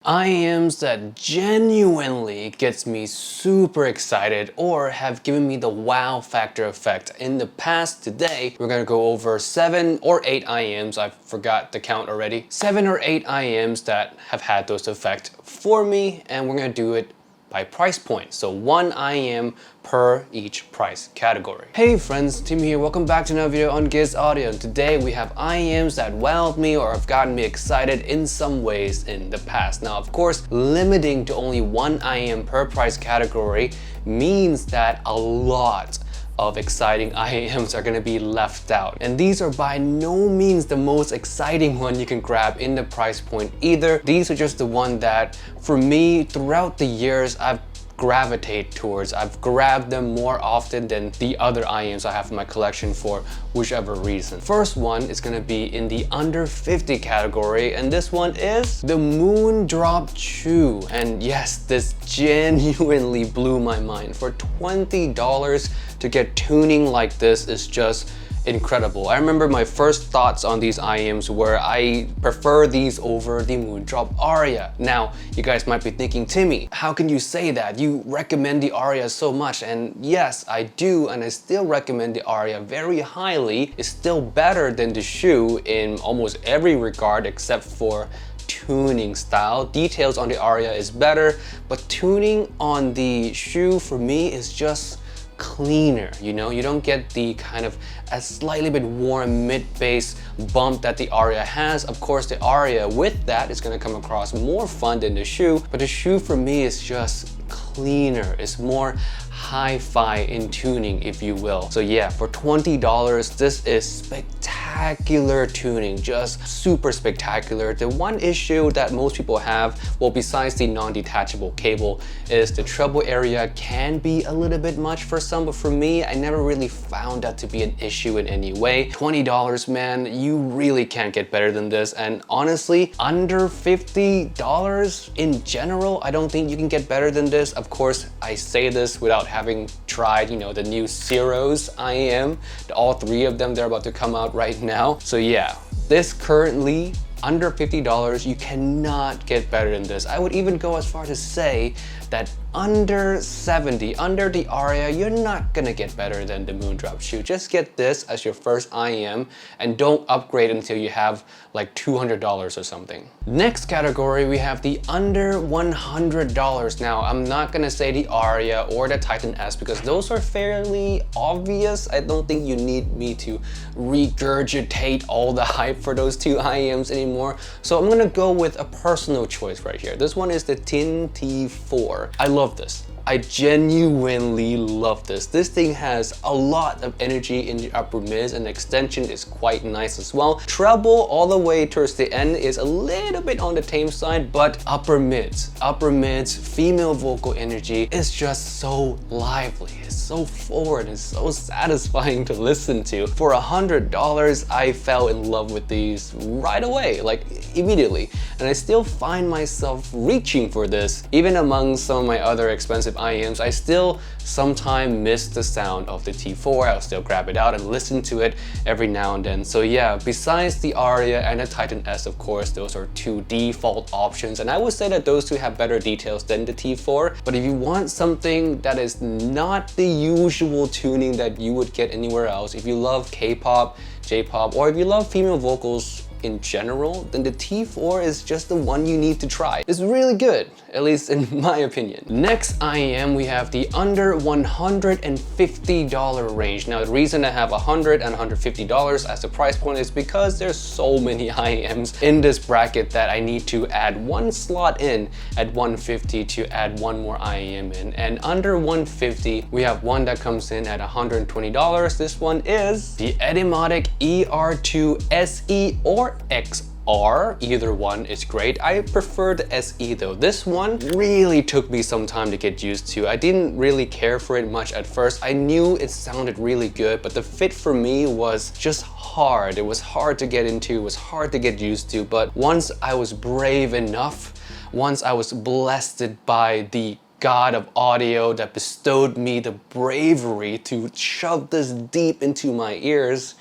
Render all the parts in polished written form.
IEMS that genuinely gets me super excited or have given me the wow factor effect. In the past, today, we're gonna go over 7 or 8 IEMS, I forgot the count already. 7 or 8 IEMS that have had those effects for me, and we're gonna do it by price point. So 1 IEM per each price category. Hey friends, Tim here. Welcome back to another video on Giz Audio. And today we have IEMs that wowed me or have gotten me excited in some ways in the past. Now, of course, limiting to only 1 IEM per price category means that a lot of exciting IEMs are gonna be left out. And these are by no means the most exciting one you can grab in the price point either. These are just the one that, for me, throughout the years, I've gravitate towards. I've grabbed them more often than the other IEMs I have in my collection for whichever reason. First one is gonna be in the under 50 category, and this one is the Moondrop Chu. And yes, this genuinely blew my mind. For $20 to get tuning like this is just incredible. I remember my first thoughts on these IEMs were I prefer these over the Moondrop Aria. Now, you guys might be thinking, Timmy, how can you say that? You recommend the Aria so much. And yes, I do, and I still recommend the Aria very highly. It's still better than the Chu in almost every regard except for tuning style. Details on the Aria is better, but tuning on the Chu for me is just cleaner, you know? You don't get the kind of a slightly bit warm mid-bass bump that the Aria has. Of course, the Aria with that is gonna come across more fun than the Chu, but the Chu for me is just cleaner. It's more hi-fi in tuning, if you will. So yeah, for $20, this is spectacular tuning, just super spectacular. The one issue that most people have, well, besides the non-detachable cable, is the treble area can be a little bit much for some, but for me, I never really found that to be an issue in any way. $20, man, you really can't get better than this. And honestly, under $50 in general, I don't think you can get better than this. Of course, I say this without having tried, you know, the new Zeros IEM. All three of them, they're about to come out right now. So yeah, this currently under $50, you cannot get better than this. I would even go as far to say that under 70, under the Aria, you're not gonna get better than the Moondrop Chu. Just get this as your first IEM and don't upgrade until you have like $200 or something. Next category, we have the under $100. Now, I'm not gonna say the Aria or the Titan S because those are fairly obvious. I don't think you need me to regurgitate all the hype for those two IEMs anymore. So I'm gonna go with a personal choice right here. This one is the TinHifi T4. I love this. I genuinely love this. This thing has a lot of energy in the upper mids, and the extension is quite nice as well. Treble all the way towards the end is a little bit on the tame side, but upper mids, female vocal energy is just so lively. It's so forward, it's so satisfying to listen to. For $100, I fell in love with these right away, like immediately. And I still find myself reaching for this. Even among some of my other expensive IEMs, I still sometimes miss the sound of the T4. I'll still grab it out and listen to it every now and then. So yeah, besides the Aria and the Titan S, of course, those are two default options. And I would say that those two have better details than the T4. But if you want something that is not the usual tuning that you would get anywhere else, if you love K-pop, J-pop, or if you love female vocals in general, then the T4 is just the one you need to try. It's really good, at least in my opinion. Next IEM, we have the under $150 range. Now, the reason I have $100 and $150 as the price point is because there's so many IEMs in this bracket that I need to add one slot in at $150 to add one more IEM in. And under $150, we have one that comes in at $120. This one is the Etymotic ER2SE or XR. Either one is great. I prefer the SE though. This one really took me some time to get used to. I didn't really care for it much at first. I knew it sounded really good, but the fit for me was just hard. It was hard to get into, it was hard to get used to. But once I was brave enough, once I was blessed by the God of audio that bestowed me the bravery to shove this deep into my ears,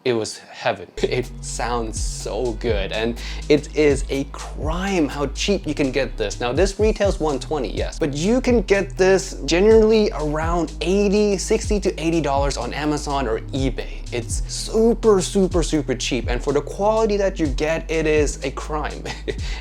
it was heaven. It sounds so good, and it is a crime how cheap you can get this. Now this retails $120, yes, but you can get this generally around $60 to $80 on Amazon or eBay. It's super cheap, and for the quality that you get, it is a crime.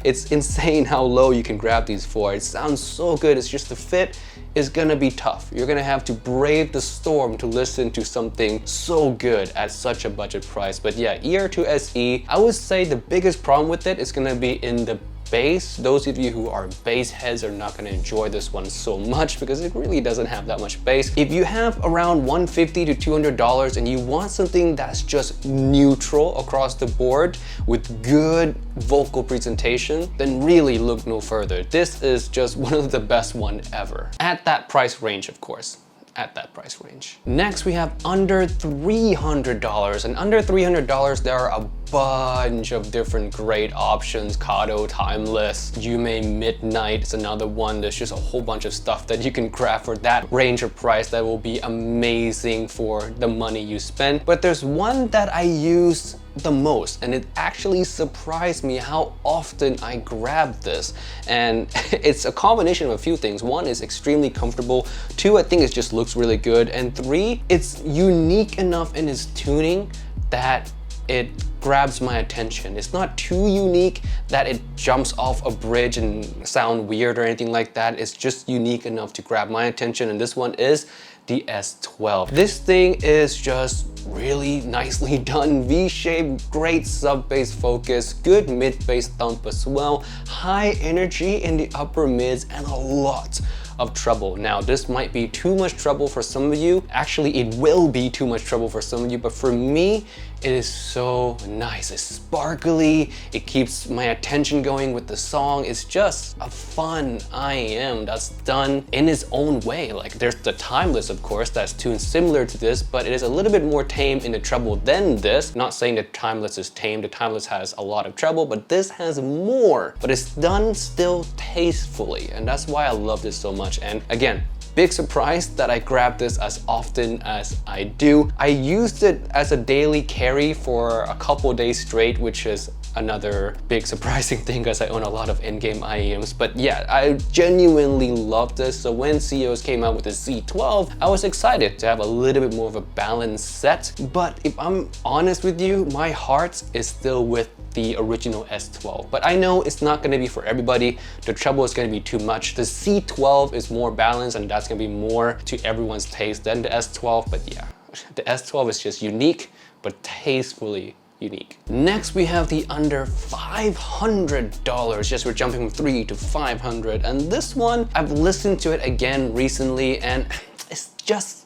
It's insane how low you can grab these for. It sounds so good, it's just the fit is gonna be tough. You're gonna have to brave the storm to listen to something so good at such a budget price. But yeah, ER2SE, I would say the biggest problem with it is gonna be in the bass. Those of you who are bass heads are not gonna enjoy this one so much because it really doesn't have that much bass. If you have around $150 to $200 and you want something that's just neutral across the board with good vocal presentation, then really look no further. This is just one of the best one ever. At that price range, of course. At that price range. Next, we have under $300, and under $300 there are a bunch of different great options. Kato, Timeless, Yume Midnight is another one. There's just a whole bunch of stuff that you can grab for that range of price that will be amazing for the money you spend. But there's one that I use the most, and it actually surprised me how often I grab this, and it's a combination of a few things. One, is extremely comfortable. Two, I think it just looks really good, and three, it's unique enough in its tuning that it grabs my attention. It's not too unique that it jumps off a bridge and sound weird or anything like that. It's just unique enough to grab my attention, and this one is the S12. This thing is just really nicely done. V-shape, great sub-bass focus, good mid-bass thump as well, high energy in the upper mids, and a lot of treble. Now, this might be too much treble for some of you. Actually, it will be too much treble for some of you, but for me, it is so nice. It's sparkly, it keeps my attention going with the song. It's just a fun IEM that's done in its own way. Like, there's the Timeless, of course, that's tuned similar to this, but it is a little bit more tame in the treble than this. Not saying that Timeless is tame, the Timeless has a lot of treble, but this has more, but it's done still tastefully, and that's why I love this so much. And again, big surprise that I grab this as often as I do. I used it as a daily carry for a couple days straight, which is another big surprising thing because I own a lot of in-game IEMs. But yeah, I genuinely love this. So when CEOs came out with the Z12, I was excited to have a little bit more of a balanced set. But if I'm honest with you, my heart is still with the original S12. But I know it's not going to be for everybody. The treble is going to be too much. The C12 is more balanced, and that's going to be more to everyone's taste than the S12. But yeah, the S12 is just unique, but tastefully unique. Next, we have the under $500. Just we're jumping from 3 to 500. And this one, I've listened to it again recently, and it's just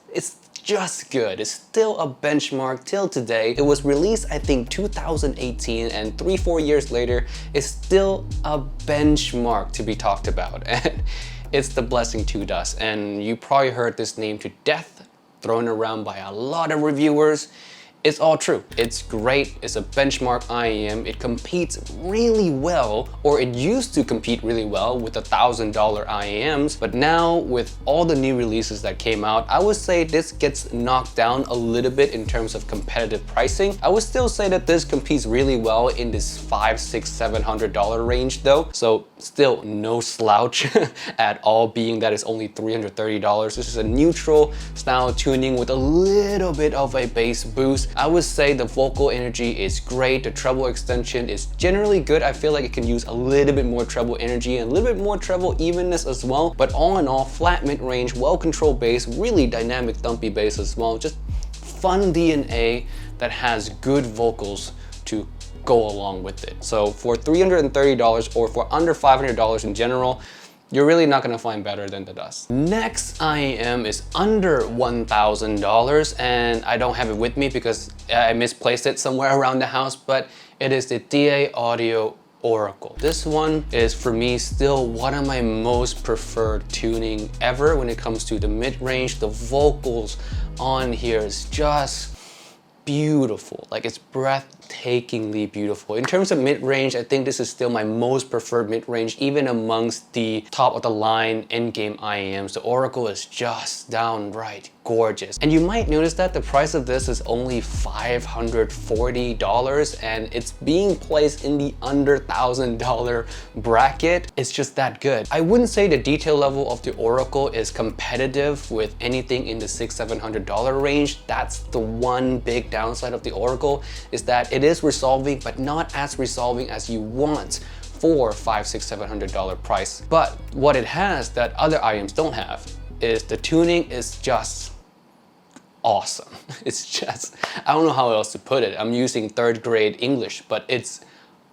good. It's still a benchmark till today. It was released, I think, 2018, and 3-4 years later, it's still a benchmark to be talked about. And it's the Blessing 2 Dusk. And you probably heard this name to death thrown around by a lot of reviewers. It's all true. It's great. It's a benchmark IEM. It competes really well, or it used to compete really well with the $1,000 IEMs. But now with all the new releases that came out, I would say this gets knocked down a little bit in terms of competitive pricing. I would still say that this competes really well in this $500, $600, $700 range though. So still no slouch at all, being that it's only $330. This is a neutral style tuning with a little bit of a bass boost. I would say the vocal energy is great. The treble extension is generally good. I feel like it can use a little bit more treble energy and a little bit more treble evenness as well. But all in all, flat mid-range, well-controlled bass, really dynamic thumpy bass as well. Just fun DNA that has good vocals to go along with it. So for $330 or for under $500 in general, you're really not gonna find better than the Dusk. Next IEM is under $1,000, and I don't have it with me because I misplaced it somewhere around the house, but it is the Thieaudio Oracle. This one is, for me, still one of my most preferred tuning ever when it comes to the mid-range. The vocals on here is just beautiful. Like, it's breathtaking. breathtakingly beautiful. In terms of mid-range, I think this is still my most preferred mid-range, even amongst the top of the line in-game IEMs. The Oracle is just downright gorgeous. And you might notice that the price of this is only $540 and it's being placed in the under $1,000 bracket. It's just that good. I wouldn't say the detail level of the Oracle is competitive with anything in the $600-700 range. That's the one big downside of the Oracle, is that it is resolving, but not as resolving as you want for $500, $600, $700 price. But what it has that other IEMs don't have is the tuning is just awesome. It's just, I don't know how else to put it. I'm using 3rd grade English, but it's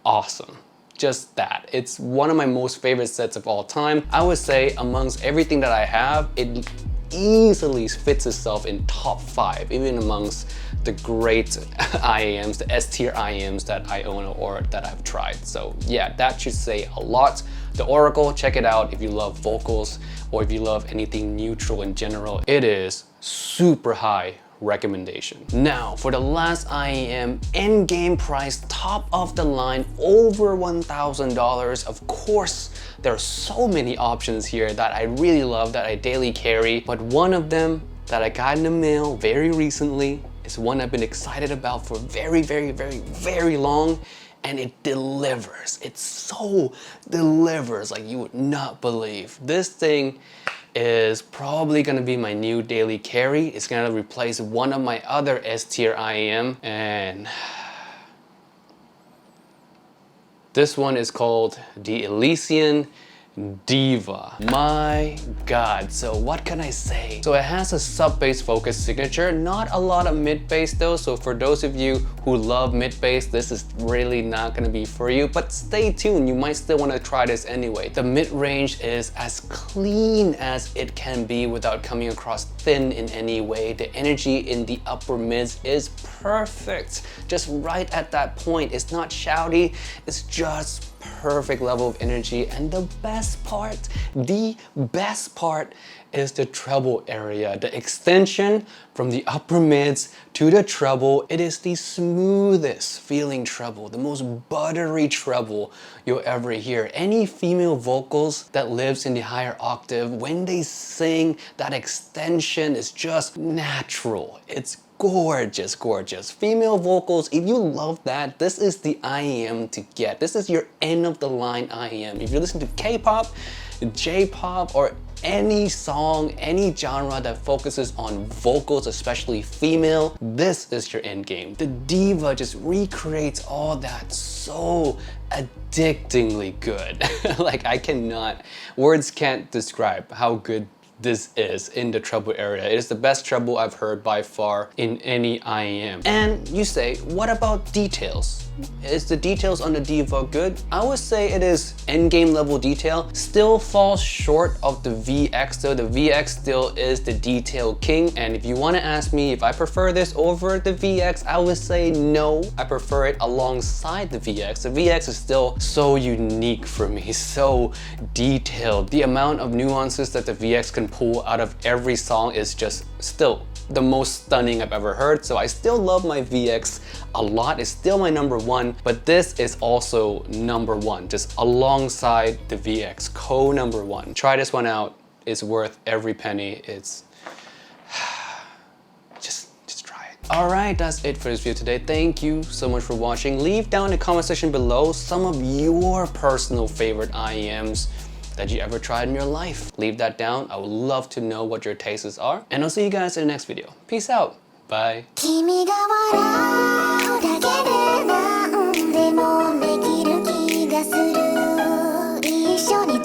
awesome. Just that. It's one of my most favorite sets of all time. I would say amongst everything that I have, it easily fits itself in top 5, even amongst the great IEMs, the S tier IEMs that I own or that I've tried. So yeah, that should say a lot. The Oracle, check it out if you love vocals or if you love anything neutral in general. It is super high recommendation. Now for the last IEM, in-game price, top of the line, over $1,000. Of course, there are so many options here that I really love, that I daily carry, but one of them that I got in the mail very recently is one I've been excited about for very long, and it delivers. It so delivers like you would not believe. This thing is probably gonna be my new daily carry. It's gonna replace one of my other S tier IEM, and this one is called the Elysian Diva. My God, so what can I say? So it has a sub-bass focus signature, not a lot of mid-bass though, so for those of you who love mid-bass, this is really not gonna be for you, but stay tuned, you might still wanna try this anyway. The mid-range is as clean as it can be without coming across thin in any way. The energy in the upper mids is perfect, just right at that point. It's not shouty, it's just perfect level of energy. And the best part is the treble area. The extension from the upper mids to the treble, it is the smoothest feeling treble, the most buttery treble you'll ever hear. Any female vocals that lives in the higher octave, when they sing, that extension is just natural. It's gorgeous, gorgeous. Female vocals, if you love that, this is the IEM to get. This is your end of the line IEM. If you listen to K-pop, J-pop, or any song, any genre that focuses on vocals, especially female, this is your end game. The Diva just recreates all that so addictingly good. Like words can't describe how good this is in the treble area. It is the best treble I've heard by far in any IEM. And you say, what about details? Is the details on the Diva good? I would say it is endgame level detail. Still falls short of the VX though. The VX still is the detail king. And if you want to ask me if I prefer this over the VX, I would say no. I prefer it alongside the VX. The VX is still so unique for me, so detailed. The amount of nuances that the VX can pull out of every song is just still the most stunning I've ever heard. So I still love my VX a lot. It's still my #1, but this is also #1, just alongside the VX, co-#1. Try this one out. It's worth every penny. It's just try it. All right, that's it for this video today. Thank you so much for watching. Leave down in the comment section below some of your personal favorite IEMs that you ever tried in your life. Leave that down. I would love to know what your tastes are. And I'll see you guys in the next video. Peace out. Bye. 君が笑うだけで何でもできる気がする。一緒に